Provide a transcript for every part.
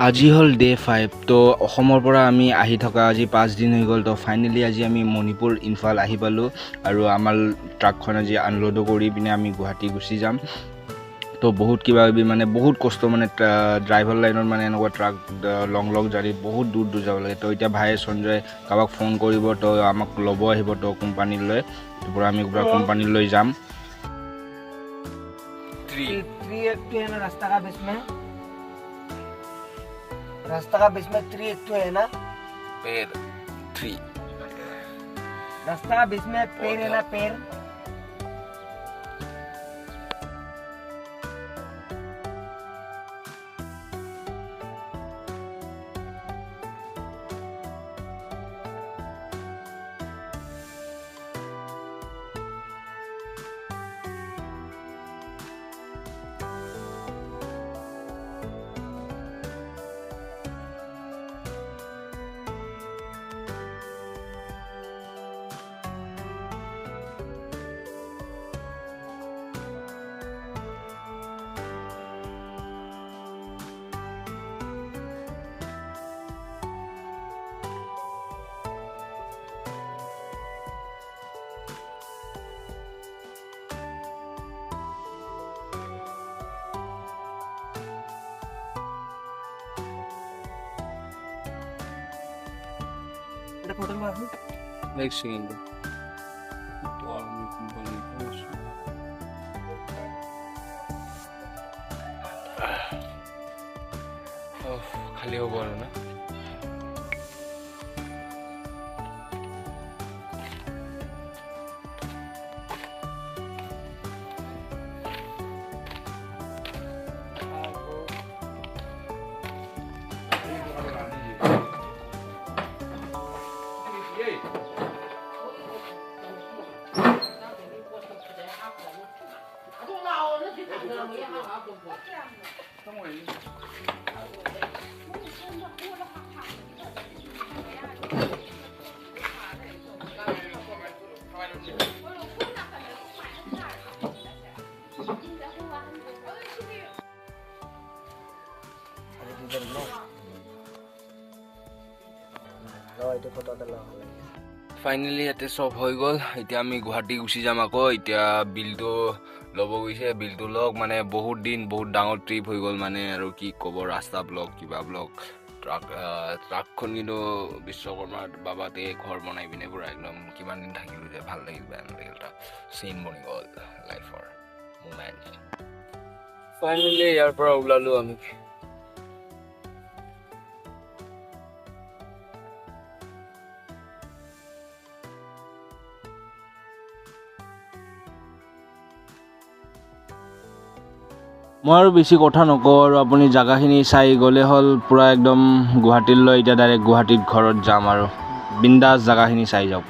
আজি হল ডে 5 তো অসমৰ পৰা আমি আহি থকা আজি 5 দিন হৈ গ'ল তো ফাইনেলি আজি আমি মণিপুৰ ইনফাল আহি পালোঁ আৰু আমাৰ ট্ৰাকখন আজি আনলোড কৰি পিনে আমি গুৱাহাটী গুচি যাম তো বহুত কিবা কিবি মানে বহুত কষ্ট মানে ড্ৰাইভাৰ লাইনত মানে এনেকুৱা ট্ৰাক লং জাৰ্ণিত বহুত দূৰ যাব লাগে তো এতিয়া ভাই সঞ্জয় কাৰোবাক ফোন কৰিব তো আমাক ল'ব আহিব তো কোম্পানীলৈ পৰা আমি পুৰা কোম্পানীলৈ যাম रास्ता का बीच में 3 एक तो है ना पेड़ 3 रास्ता का बीच में पेड़ है ना पेड़ फोटो में नेक्स्ट सेकंड खाली हो गया ना ফাইনেলি ইয়াতে সব হৈ গ'ল এতিয়া আমি গুৱাহাটী গুচি যাম আকৌ এতিয়া বিলটো ল'ব গৈছে বিলটো লওক মানে বহুত দিন বহুত ডাঙৰ ট্ৰিপ হৈ গ'ল মানে আৰু কি ক'ব ৰাস্তা ব্লক কিবা ব্লক ট্ৰাকখন কিন্তু বিশ্বকৰ্মাৰ বাবাতে ঘৰ বনাই পিনে পুৰা একদম কিমান দিন থাকিলোঁ যে ভাল লাগিল বেয়া নালাগিল এটা চিন বনি গ'ল লাইফৰ মুমেণ্ট ফাইনেলি ইয়াৰ পৰা ওলালোঁ আমি মই আৰু বেছি কথা নকওঁ আৰু আপুনি জাগাখিনি চাই গ'লে হ'ল পুৰা একদম গুৱাহাটীলৈ এতিয়া ডাইৰেক্ট গুৱাহাটীত ঘৰত যাম আৰু বিন্দাছ জাগাখিনি চাই যাওক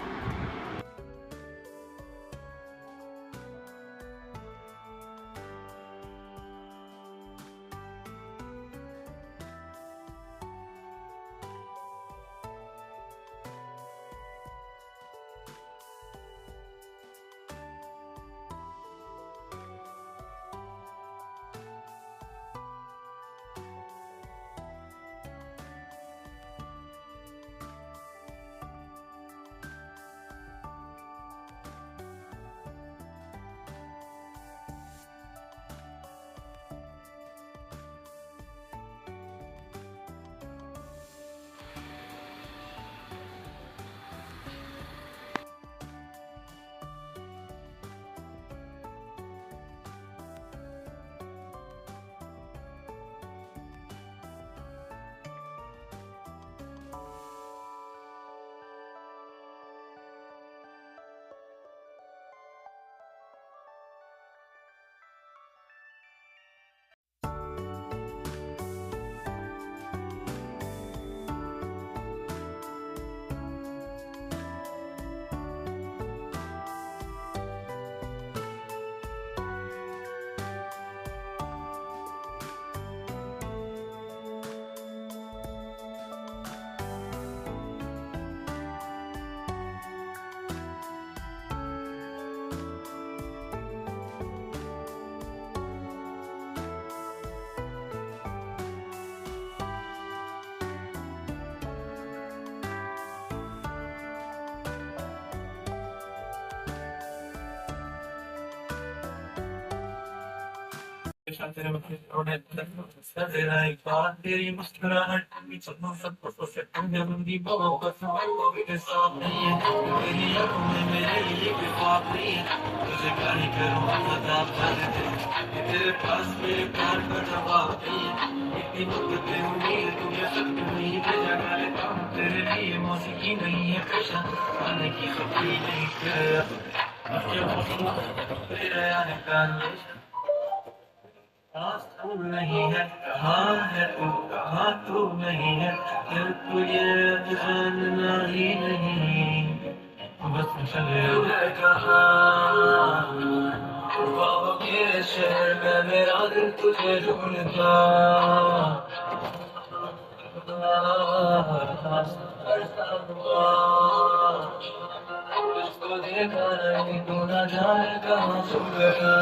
तेरी मुस्कुराहट सब जल्दी बहुत साफ नहीं है तेरी आंखों में मेरे लिए कोई ख्वाब नहीं है तुझे क्या ही करूं बता दे तेरे पास मेरे प्यार का जवाब नहीं है इतनी मुद्दतें उम्मीद तुझे सब नहीं भेजा कर लेता हूं तेरे लिए मौसीकी नहीं है पेशा आने की खबरी नहीं तेरा तेरे आने का तू नहीं है कहाँ है तू कहाँ तू नहीं है दिल तुझे जानना ही नहीं बस चले कहाँ बाबा के शहर में मेरा दिल तुझे ढूंढता इसको देखा नहीं तू ना जाने कहाँ सो गया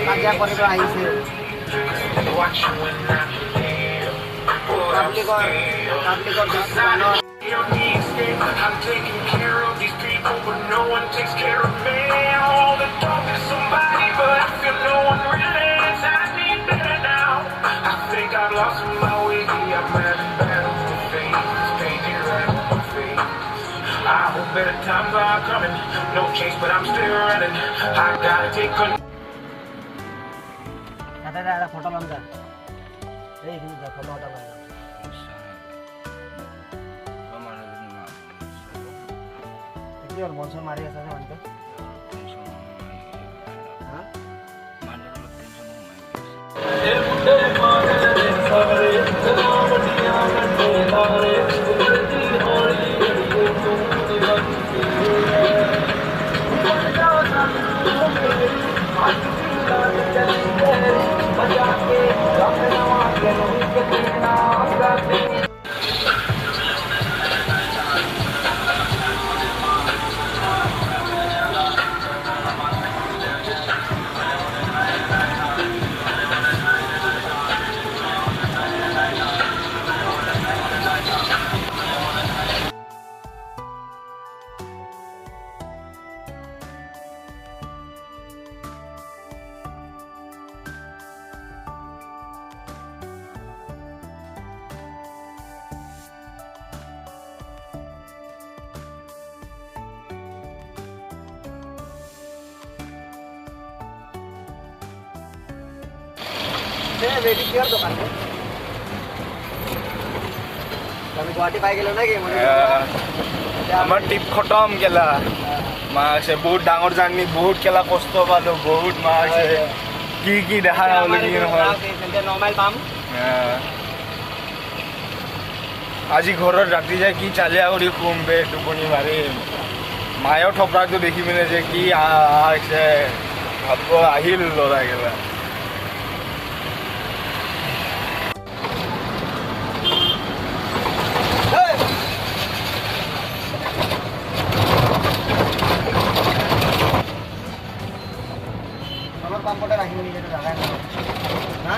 কাজিয়া কৰিব আহিছে পাব্লিকৰ দোকানৰ I'm taking care of these people, but no one takes care of me. All the talk is somebody, but I feel no one relates. I need better now. I think I've lost my way. I'm having battles with fate. It's painted right on my face. I hope better times are coming. No change, but I'm still running. I gotta take control. দাদা photo লম যা এই কিন্তু photo লম কি আর বলছ মারি আছে না মানতে হ্যাঁ বেটি কিহৰ দোকান তুমি গুৱাহাটী পাই গেলো নেকি আমাৰ ট্ৰিপ খতম গেলা মাছে বহুত ডাঙৰ জাৰ্নি বহুত কেলা কষ্ট পালো বহুত মাছে কি দেখা নহ'লে কি নহয় নৰ্মেল পাম আজি ঘৰত ৰাতি যায় কি চালিয়া কৰি শুম বে টোপনি মাৰিম মায়ৰ থপৰাটো দেখি পিনে যে কি আহিছে ভাবিব আহিল ল'ৰা গেলা পাম্পটা ৰাখি নিয়ে যেতে জায়গা না